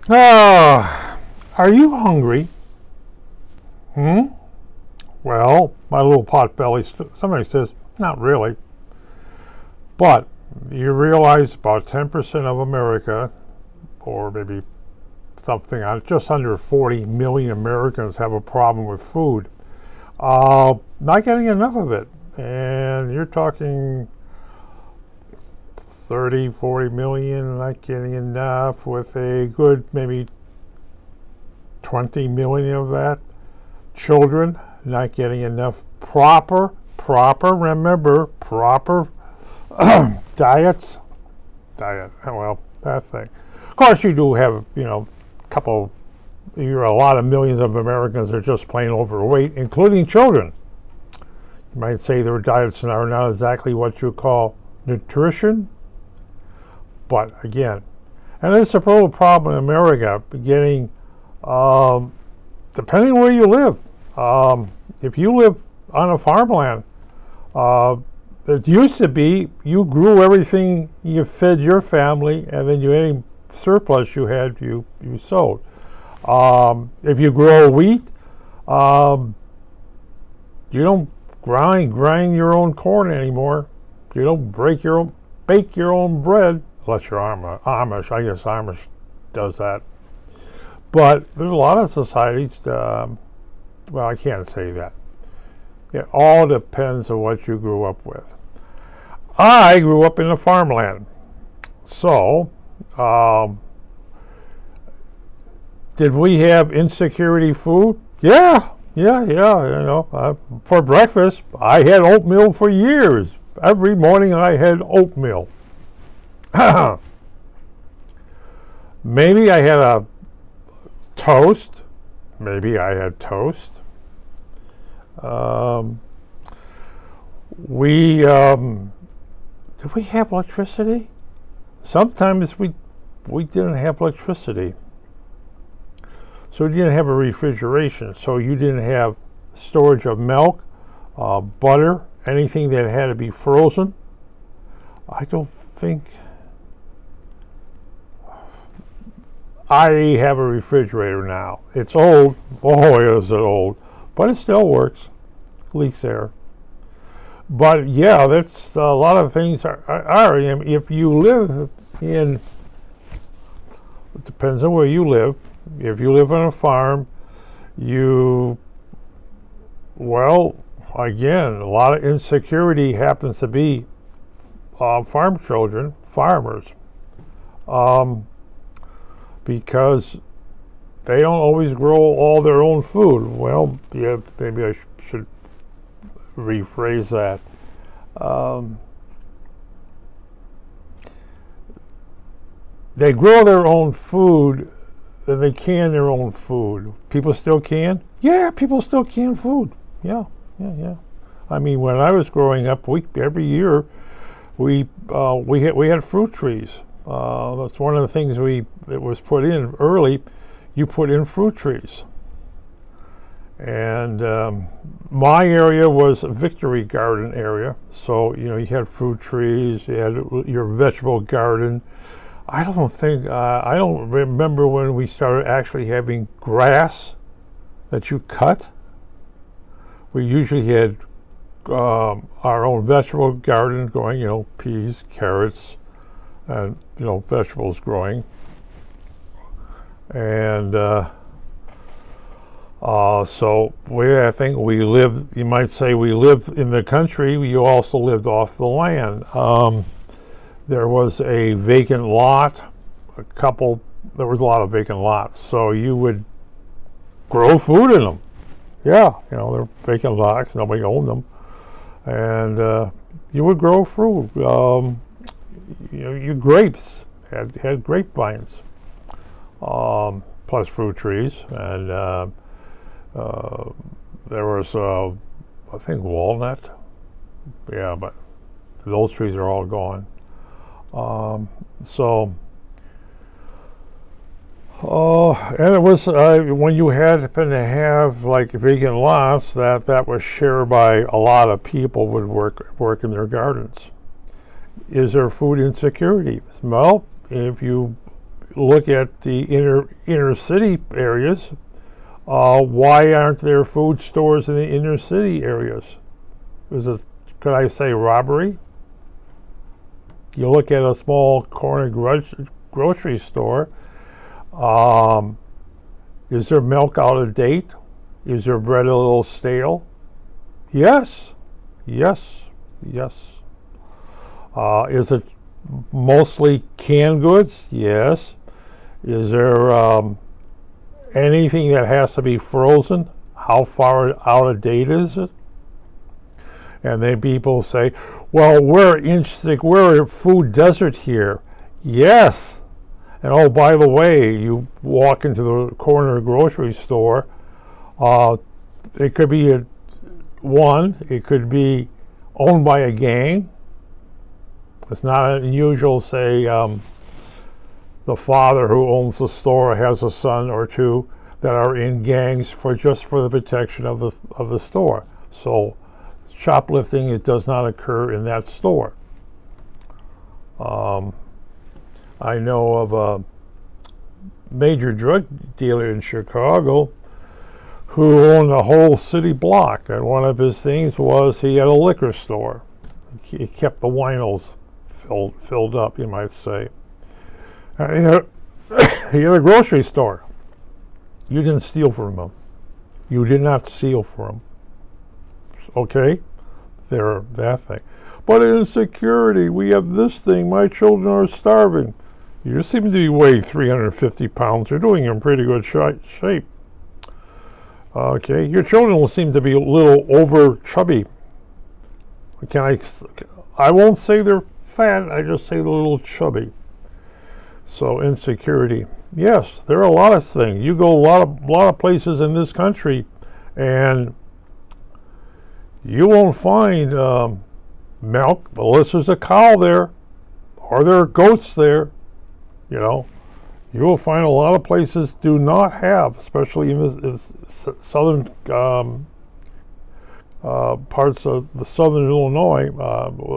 Are you hungry? Hmm? Well, my little potbelly, somebody says, not really. But you realize about 10% of America, or maybe something, just under 40 million Americans have a problem with food. Not getting enough of it. And you're talking 30, 40 million not getting enough, with a good maybe 20 million of that. Children not getting enough proper, remember, proper diet, well, that thing. Of course, you do have, a lot of millions of Americans are just plain overweight, including children. You might say their diets are not exactly what you call nutrition, but again, and it's a real problem in America, getting, depending where you live. If you live on a farmland, it used to be you grew everything, you fed your family, and then any surplus you had, you sold. If you grow wheat, you don't grind your own corn anymore. You don't bake your own bread, unless you're Amish. I guess Amish does that. But there's a lot of societies, well, I can't say that. It all depends on what you grew up with. I grew up in the farmland. So, did we have insecurity food? Yeah. For breakfast, I had oatmeal for years. Every morning I had oatmeal. Maybe I had a toast. Maybe I had toast. Did we have electricity? Sometimes we didn't have electricity. So you didn't have a refrigeration. So you didn't have storage of milk, butter, anything that had to be frozen. I don't think I have a refrigerator now. It's old. Oh, is it old? But it still works. Leaks air. But yeah, that's a lot of things are if you live in, it depends on where you live. If you live on a farm, well, again, a lot of insecurity happens to be farm children, farmers, because they don't always grow all their own food. Well, yeah, maybe I should rephrase that. They grow their own food, and they can their own food. People still can? Yeah, people still can food. Yeah. I mean, when I was growing up, every year we had fruit trees. That's one of the things that was put in early. You put in fruit trees. And my area was a Victory Garden area, so you had fruit trees, you had your vegetable garden. I don't remember when we started actually having grass that you cut. We usually had our own vegetable garden going, peas, carrots, and vegetables growing. And so I think we lived, you might say we lived in the country, we also lived off the land. There was a vacant lot, there was a lot of vacant lots, so you would grow food in them. Yeah, they're vacant lots, nobody owned them. And you would grow fruit. Your grapes had grapevines, plus fruit trees, and there was, I think, walnut. Yeah, but those trees are all gone. And it was when you happened to have like vacant lots that was shared by a lot of people would work in their gardens. Is there food insecurity? Well, if you look at the inner city areas. Why aren't there food stores in the inner city areas? Is it, could I say, robbery? You look at a small corner grocery store. Is their milk out of date? Is their bread a little stale? Yes, yes, yes. Is it mostly canned goods? Yes. Is there anything that has to be frozen? How far out of date is it? And then people say, well, we're a food desert here. Yes. And oh, by the way, you walk into the corner grocery store, it could be it could be owned by a gang. It's not unusual, say, the father who owns the store has a son or two that are in gangs just for the protection of the store. So shoplifting, it does not occur in that store. I know of a major drug dealer in Chicago who owned a whole city block, and one of his things was he had a liquor store. He kept the winos filled up, you might say. He had a grocery store. You didn't steal from him. You did not steal from him. Okay? They're that thing. But insecurity, we have this thing, my children are starving. You seem to be weighing 350 pounds. You're doing in pretty good shape. Okay, your children will seem to be a little over chubby. I won't say they're fat, I just say they're a little chubby. So insecurity. Yes, there are a lot of things. You go a lot of places in this country and you won't find milk unless there's a cow there or there are goats there. You know, you will find a lot of places do not have, especially in the southern parts of the southern Illinois.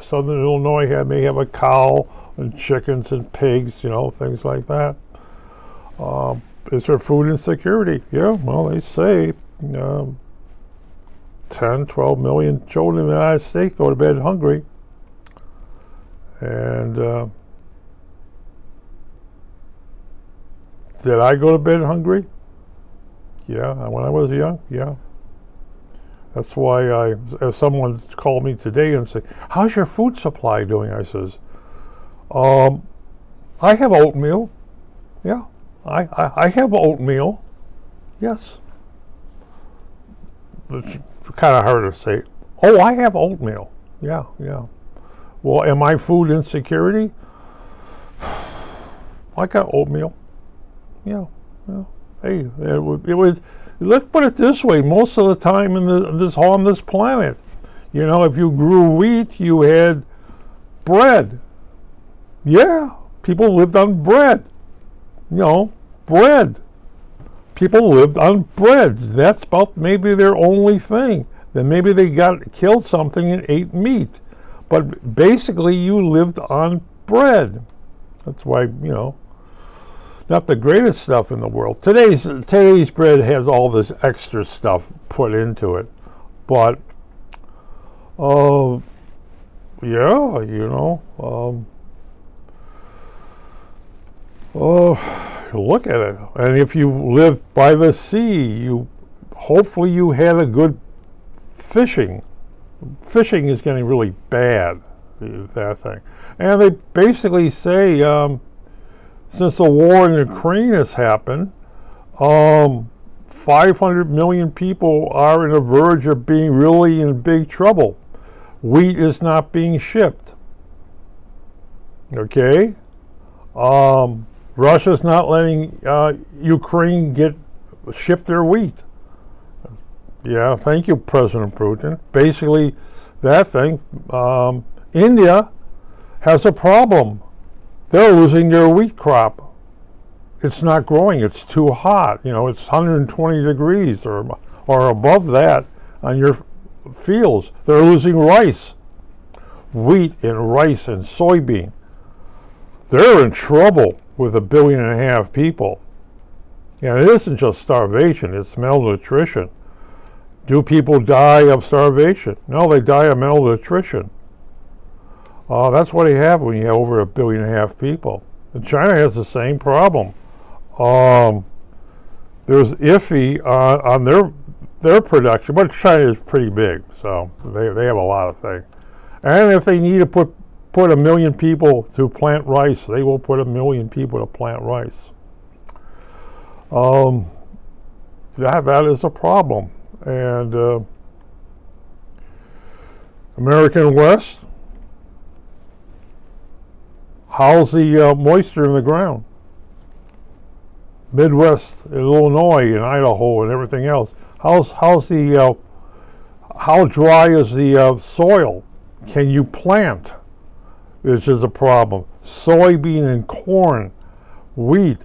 Southern Illinois may have a cow and chickens and pigs, you know, things like that. Is there food insecurity? Yeah, well, they say 10, 12 million children in the United States go to bed hungry. And did I go to bed hungry? Yeah, when I was young, yeah. That's why if someone called me today and said, how's your food supply doing? I says, I have oatmeal. Yeah, I have oatmeal. Yes. It's kind of hard to say. Oh, I have oatmeal. Yeah, yeah. Well, am I food insecurity? I got oatmeal. Yeah, yeah. Hey, it was. Let's put it this way: most of the time on this planet, you know, if you grew wheat, you had bread. Yeah, people lived on bread. You know, bread. People lived on bread. That's about maybe their only thing. Then maybe they killed something and ate meat, but basically you lived on bread. That's why, you know, not the greatest stuff in the world. Today's bread has all this extra stuff put into it, but yeah, you know, look at it. And if you live by the sea, hopefully you had a good fishing. Fishing is getting really bad, that thing. And they basically say, since the war in Ukraine has happened, 500 million people are on the verge of being really in big trouble. Wheat is not being shipped. Okay? Russia's not letting Ukraine ship their wheat. Yeah, thank you, President Putin. Basically, that thing. India has a problem. They're losing their wheat crop. It's not growing. It's too hot. You know, it's 120 degrees or above that on your fields. They're losing rice, wheat and rice and soybean. They're in trouble. with 1.5 billion people. And it isn't just starvation, it's malnutrition. Do people die of starvation? No, they die of malnutrition. That's what you have when you have over 1.5 billion people. And China has the same problem. There's iffy on their production, but China is pretty big, so they have a lot of things. And if they need to put 1 million people to plant rice, they will put 1 million people to plant rice. That is a problem. And American West, how's the moisture in the ground? Midwest, Illinois, and Idaho, and everything else. How dry is the soil? Can you plant? Which is a problem. Soybean and corn, wheat.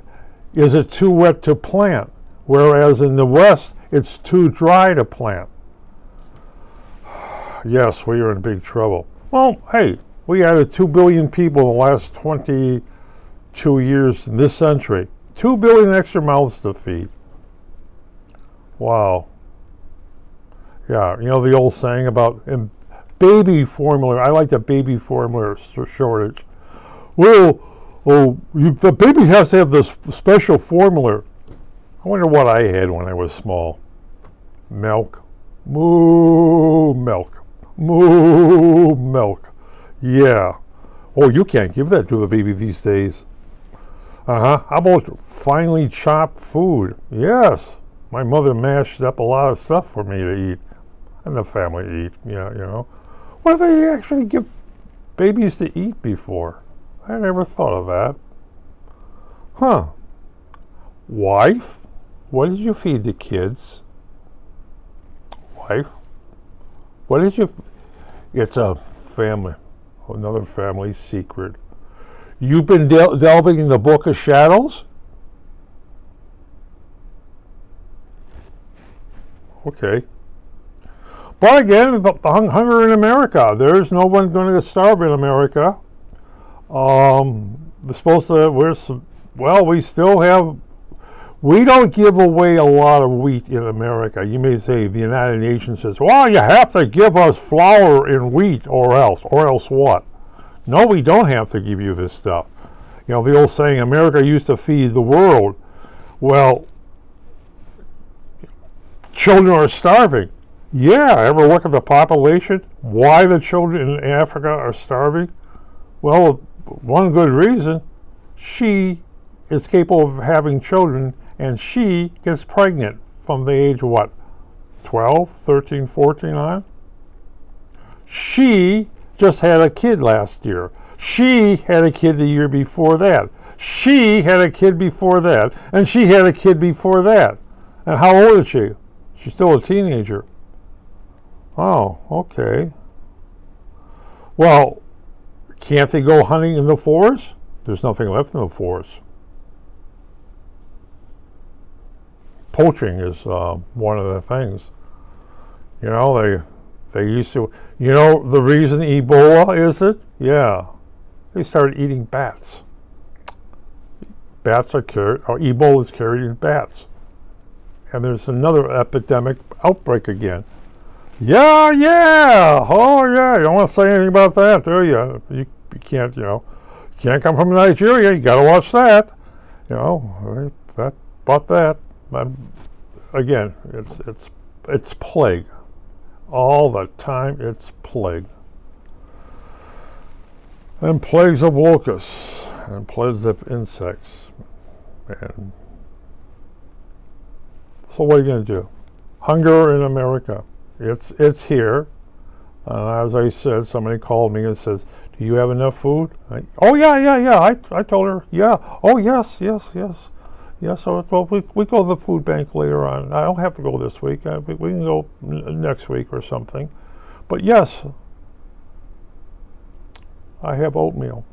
Is it too wet to plant? Whereas in the West, it's too dry to plant. Yes, we are in big trouble. Well, hey, we added 2 billion people in the last 22 years in this century. 2 billion extra mouths to feed. Wow. Yeah, you know the old saying about baby formula. I like the baby formula shortage. Well, the baby has to have this special formula. I wonder what I had when I was small. Milk. Moo milk. Moo milk. Yeah. Oh, you can't give that to a baby these days. How about finely chopped food? Yes. My mother mashed up a lot of stuff for me to eat. And the family to eat, yeah, you know. What if they actually give babies to eat before? I never thought of that. Huh. Wife? What did you feed the kids? Wife? What did you... It's a family. Another family secret. You've been delving in the Book of Shadows? Okay. But again, the hunger in America. There's no one going to starve in America. We're supposed to, we still have, we don't give away a lot of wheat in America. You may say the United Nations says, well, you have to give us flour and wheat or else what? No, we don't have to give you this stuff. You know, the old saying, America used to feed the world. Well, children are starving. Yeah, ever look at the population? Why the children in Africa are starving? Well, one good reason, she is capable of having children and she gets pregnant from the age of what? 12, 13, 14 on? She just had a kid last year. She had a kid the year before that. She had a kid before that. And she had a kid before that. And how old is she? She's still a teenager. Oh, okay. Well, can't they go hunting in the forest? There's nothing left in the forest. Poaching is one of the things. You know, they used to, you know, the reason Ebola is it? Yeah. They started eating bats. Bats are carried, or Ebola is carried in bats. And there's another epidemic outbreak again. Yeah. Oh, yeah. You don't want to say anything about that, do you? You can't, you know, you can't come from Nigeria. You got to watch that. You know, that. Again, it's plague. All the time, it's plague. And plagues of locusts and plagues of insects. And so what are you going to do? Hunger in America. It's here. As I said, somebody called me and says, do you have enough food? Oh, yeah. I told her, yeah. Oh, yes. So, well, we go to the food bank later on. I don't have to go this week. We can go next week or something. But yes, I have oatmeal.